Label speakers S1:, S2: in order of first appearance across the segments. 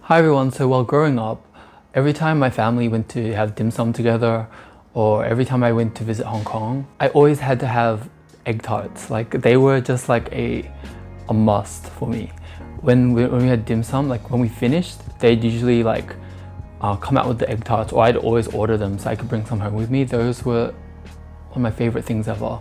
S1: Hi everyone, so while growing up, every time my family went to have dim sum together or every time I went to visit Hong Kong, I always had to have egg tarts. Like they were just like a must for me. When we had dim sum, like when we finished, they'd usually like come out with the egg tarts, or I'd always order them so I could bring some home with me. Those were one of my favorite things ever.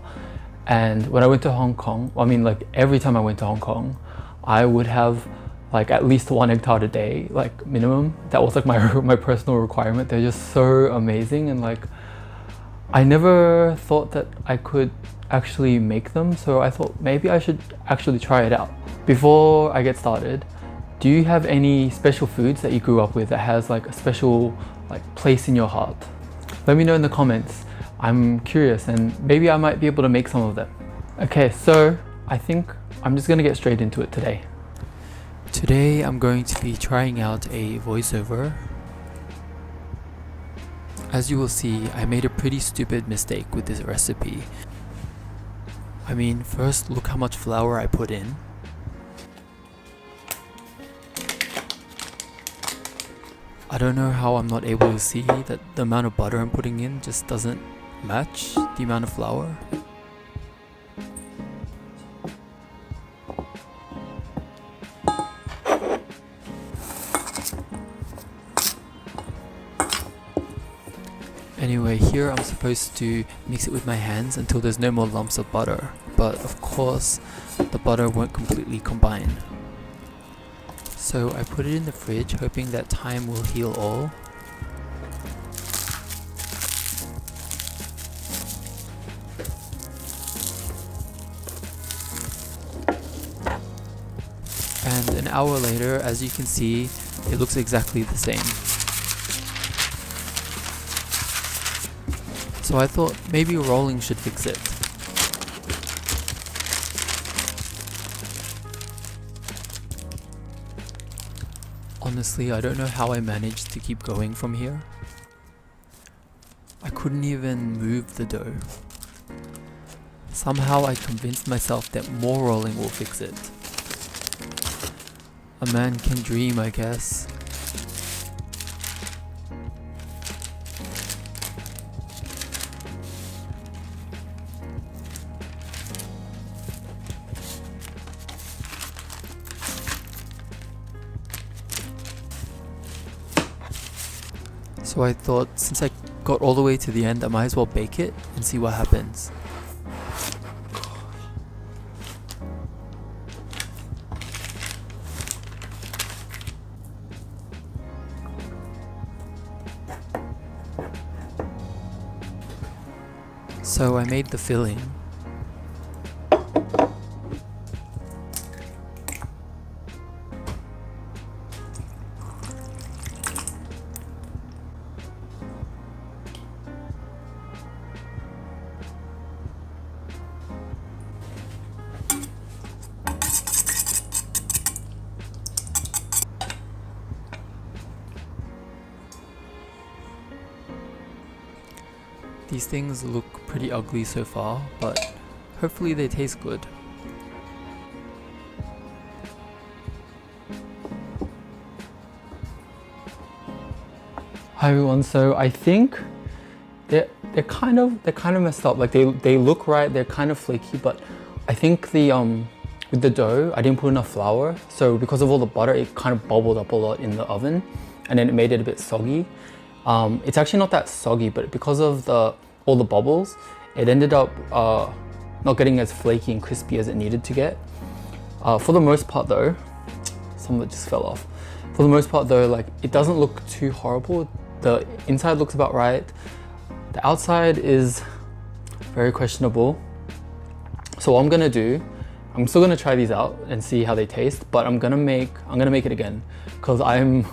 S1: And when I went to Hong Kong, I mean like every time I went to Hong Kong, I would have like at least one egg tart a day, like minimum. That was like my personal requirement. They're just so amazing, and like I never thought that I could actually make them, so I thought maybe I should actually try it out. Before I get started, do you have any special foods that you grew up with that has like a special like place in your heart? Let me know in the comments. I'm curious and maybe I might be able to make some of them. Okay, so I think I'm just gonna get straight into it today. Today I'm going to be trying out a voiceover. As you will see, I made a pretty stupid mistake with this recipe. I mean, first look how much flour I put in. I don't know how I'm not able to see that the amount of butter I'm putting in just doesn't match the amount of flour. Anyway, here I'm supposed to mix it with my hands until there's no more lumps of butter, but of course the butter won't completely combine. So I put it in the fridge hoping that time will heal all. And an hour later, as you can see, it looks exactly the same. So I thought maybe rolling should fix it. Honestly, I don't know how I managed to keep going from here. I couldn't even move the dough. Somehow I convinced myself that more rolling will fix it. A man can dream, I guess. So I thought, since I got all the way to the end, I might as well bake it and see what happens. So I made the filling. These things look pretty ugly so far, but hopefully they taste good. Hi everyone, so I think they're kind of messed up. Like they look right, they're kind of flaky, but I think with the dough, I didn't put enough flour, so because of all the butter, it kind of bubbled up a lot in the oven, and then it made it a bit soggy. It's actually not that soggy, but because of all the bubbles, it ended up not getting as flaky and crispy as it needed to get. For the most part though, some of it just fell off. For the most part though, like it doesn't look too horrible. The inside looks about right. The outside is very questionable. So what I'm gonna do, I'm still gonna try these out and see how they taste, but I'm gonna make it again because I'm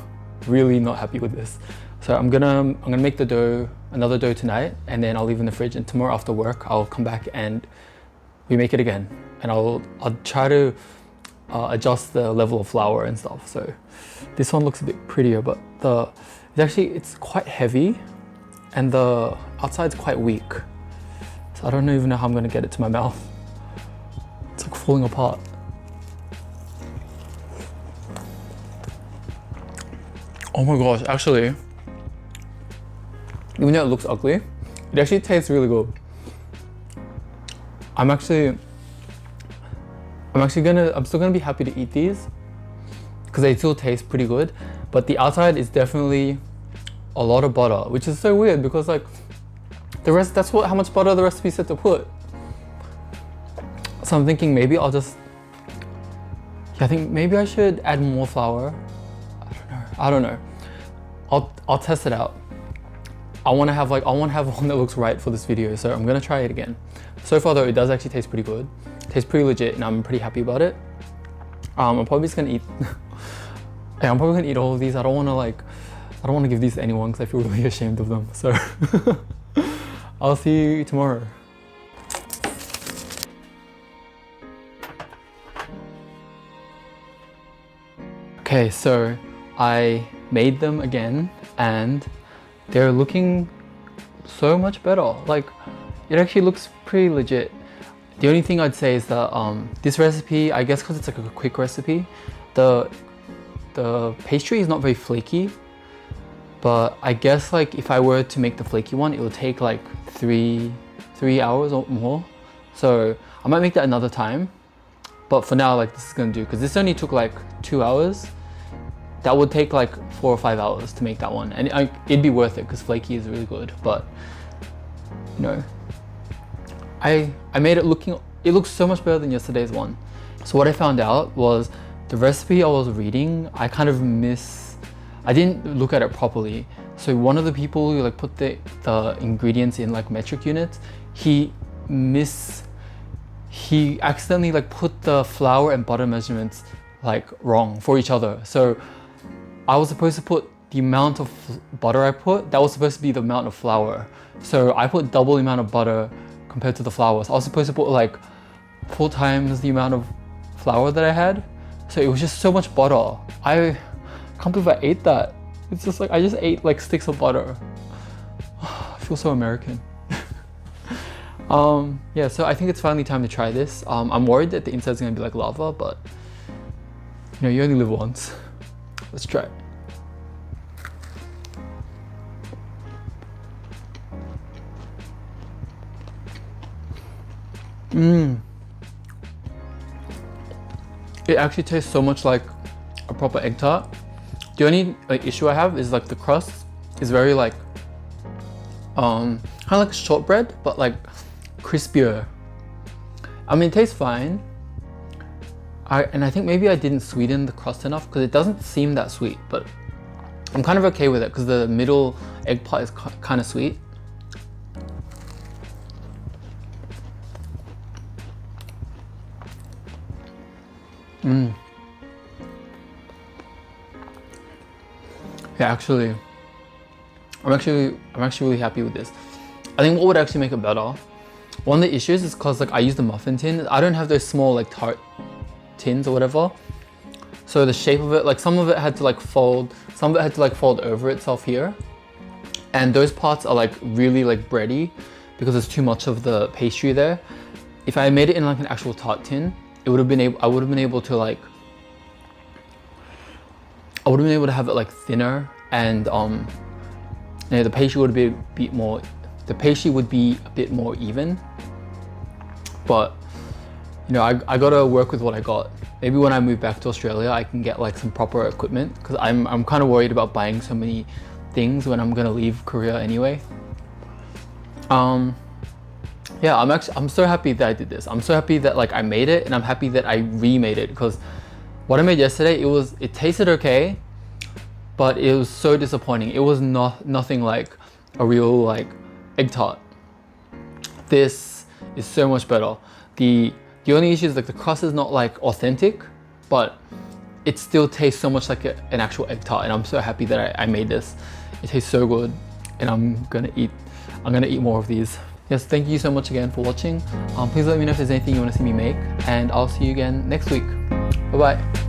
S1: really not happy with this. So I'm gonna make another dough tonight, and then I'll leave in the fridge, and tomorrow after work I'll come back and we make it again, and I'll try to adjust the level of flour and stuff. So this one looks a bit prettier, but it's quite heavy and the outside's quite weak. So I don't even know how I'm gonna get it to my mouth. It's like falling apart. Oh my gosh, actually, even though it looks ugly, it actually tastes really good. I'm still gonna be happy to eat these because they still taste pretty good, but the outside is definitely a lot of butter, which is so weird because like the rest, that's how much butter the recipe said to put. So I'm thinking maybe I'll just, I think maybe I should add more flour. I don't know. I'll test it out. I want to have one that looks right for this video, so I'm gonna try it again. So far though, it does actually taste pretty good. It tastes pretty legit, and I'm pretty happy about it. I'm probably just gonna eat. Yeah, I'm probably gonna eat all of these. I don't want to give these to anyone because I feel really ashamed of them. So I'll see you tomorrow. Okay, so I made them again and they're looking so much better. Like, it actually looks pretty legit. The only thing I'd say is that this recipe, I guess because it's like a quick recipe, the pastry is not very flaky, but I guess like if I were to make the flaky one, it would take like three hours or more. So I might make that another time, but for now, like, this is gonna do, because this only took like 2 hours. That would take like 4 or 5 hours to make that one, and it'd be worth it because flaky is really good. But you know, I made it it looks so much better than yesterday's one. So what I found out was the recipe I was reading, I didn't look at it properly. So one of the people who like put the ingredients in like metric units, he accidentally like put the flour and butter measurements like wrong for each other. So I was supposed to put the amount of butter I put, that was supposed to be the amount of flour. So I put double the amount of butter compared to the flour. So I was supposed to put like 4 times the amount of flour that I had. So it was just so much butter. I can't believe I ate that. It's just like, I just ate like sticks of butter. I feel so American. Yeah, so I think it's finally time to try this. I'm worried that the inside's gonna be like lava, but you know, you only live once. Let's try it. It actually tastes so much like a proper egg tart. The only issue I have is like the crust is very like, kind of like shortbread, but like crispier. I mean, it tastes fine. And I think maybe I didn't sweeten the crust enough because it doesn't seem that sweet, but I'm kind of okay with it because the middle egg part is kind of sweet. Yeah, actually, I'm actually really happy with this. I think what would actually make it better, one of the issues is because like I use the muffin tin. I don't have those small like tart tins or whatever. So the shape of it, like some of it had to like fold, some of it had to like fold over itself here. And those parts are like really like bready because there's too much of the pastry there. If I made it in like an actual tart tin, I would have been able to like, I would have been able to have it like thinner, and you know, the pastry would be a bit more, even. But you know, I gotta work with what I got. Maybe when I move back to Australia, I can get like some proper equipment because I'm kind of worried about buying so many things when I'm gonna leave Korea anyway. Yeah, I'm so happy that I did this. I'm so happy that like I made it, and I'm happy that I remade it because what I made yesterday, it tasted okay, but it was so disappointing. It was nothing like a real like egg tart. This is so much better. The only issue is like the crust is not like authentic, but it still tastes so much like an actual egg tart, and I'm so happy that I made this. It tastes so good, and I'm gonna eat more of these. Yes, thank you so much again for watching. Please let me know if there's anything you want to see me make, and I'll see you again next week. Bye bye.